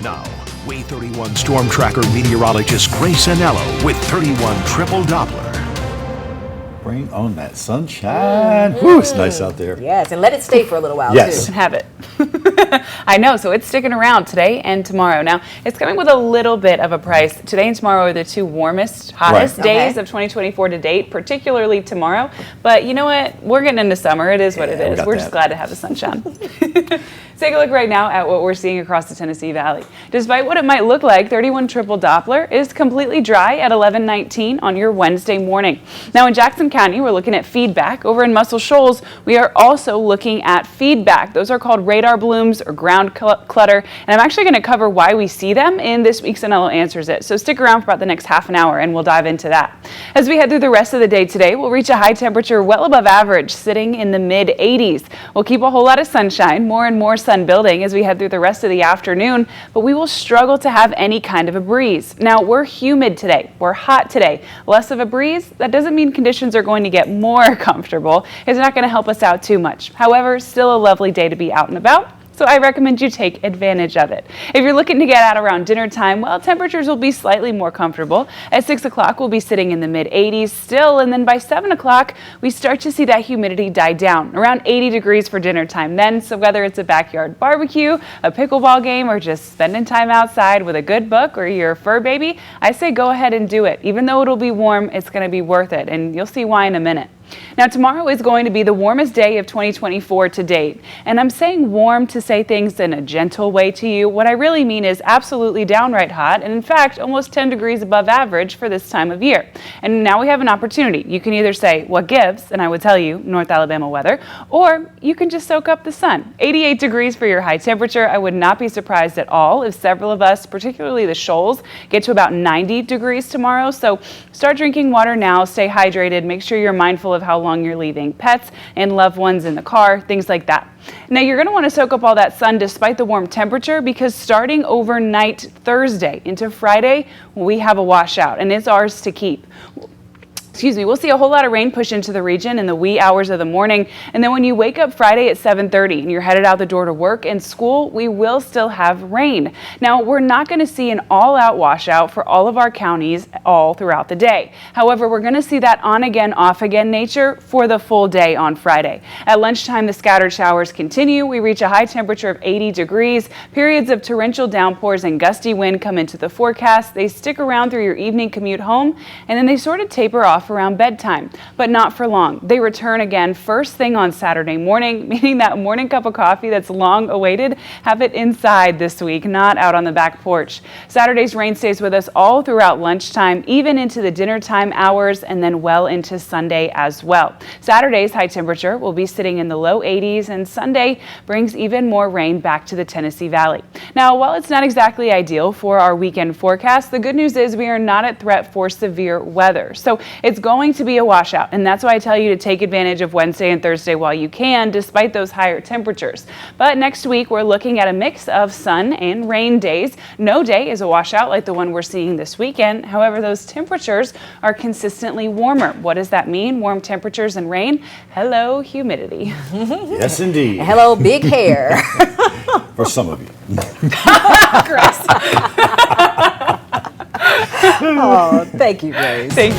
Now, Wave 31 Storm Tracker meteorologist Grace Anello with 31 Triple Doppler. Bring on that sunshine. Woo, it's nice out there. Yes, and let it stay for a little while, Yes. too. Have it. I know, so it's sticking around today and tomorrow. Now, it's coming with a little bit of a price. Today and tomorrow are the two warmest, hottest Right. days Okay. of 2024 to date, particularly tomorrow. But you know what? We're getting into summer. It is what it Yeah, we is. got We're that. just glad to have the sunshine. Take a look right now at what we're seeing across the Tennessee Valley. Despite what it might look like, 31 Triple Doppler is completely dry at 11:19 on your Wednesday morning. Now in Jackson County, we're looking at feedback. Over in Muscle Shoals, we are also looking at feedback. Those are called radar blooms or ground clutter, and I'm actually going to cover why we see them in this week's Anello Answers It. So stick around for about the next half an hour and we'll dive into that. As we head through the rest of the day today, we'll reach a high temperature well above average, sitting in the mid-80s. We'll keep a whole lot of sunshine, more and more sun building as we head through the rest of the afternoon, but we will struggle to have any kind of a breeze. Now, we're humid today. We're hot today. Less of a breeze, that doesn't mean conditions are going to get more comfortable. It's not going to help us out too much. However, still a lovely day to be out and about. So I recommend you take advantage of it. If you're looking to get out around dinner time, well, temperatures will be slightly more comfortable. At 6 o'clock, we'll be sitting in the mid-80s still, and then by 7 o'clock, we start to see that humidity die down, around 80 degrees for dinner time then. So whether it's a backyard barbecue, a pickleball game, or just spending time outside with a good book or your fur baby, I say go ahead and do it. Even though it'll be warm, it's going to be worth it, and you'll see why in a minute. Now, tomorrow is going to be the warmest day of 2024 to date. And I'm saying warm to say things in a gentle way to you. What I really mean is absolutely downright hot, and in fact, almost 10 degrees above average for this time of year. And now we have an opportunity. You can either say, what gives, and I would tell you, North Alabama weather, or you can just soak up the sun. 88 degrees for your high temperature. I would not be surprised at all if several of us, particularly the Shoals, get to about 90 degrees tomorrow. So start drinking water now, stay hydrated, make sure you're mindful of how long you're leaving pets and loved ones in the car, things like that. Now you're going to want to soak up all that sun despite the warm temperature, because starting overnight Thursday into Friday, we have a washout and it's ours to keep. We'll see a whole lot of rain push into the region in the wee hours of the morning. And then when you wake up Friday at 7:30 and you're headed out the door to work and school, we will still have rain. Now, we're not going to see an all-out washout for all of our counties all throughout the day. However, we're going to see that on-again, off-again nature for the full day on Friday. At lunchtime, the scattered showers continue. We reach a high temperature of 80 degrees. Periods of torrential downpours and gusty wind come into the forecast. They stick around through your evening commute home, and then they sort of taper off around bedtime, but not for long. They return again first thing on Saturday morning, meaning that morning cup of coffee that's long awaited, have it inside this week, not out on the back porch. Saturday's rain stays with us all throughout lunchtime, even into the dinner time hours, and then well into Sunday as well. Saturday's high temperature will be sitting in the low 80s, and Sunday brings even more rain back to the Tennessee Valley. Now, while it's not exactly ideal for our weekend forecast, the good news is we are not at threat for severe weather. So it's going to be a washout, and that's why I tell you to take advantage of Wednesday and Thursday while you can, despite those higher temperatures. But next week, we're looking at a mix of sun and rain days. No day is a washout like the one we're seeing this weekend. However, those temperatures are consistently warmer. What does that mean? Warm temperatures and rain. Hello, humidity. Yes, indeed. Hello, big hair. For some of you. Chris. Oh, thank you, Grace. Thank you.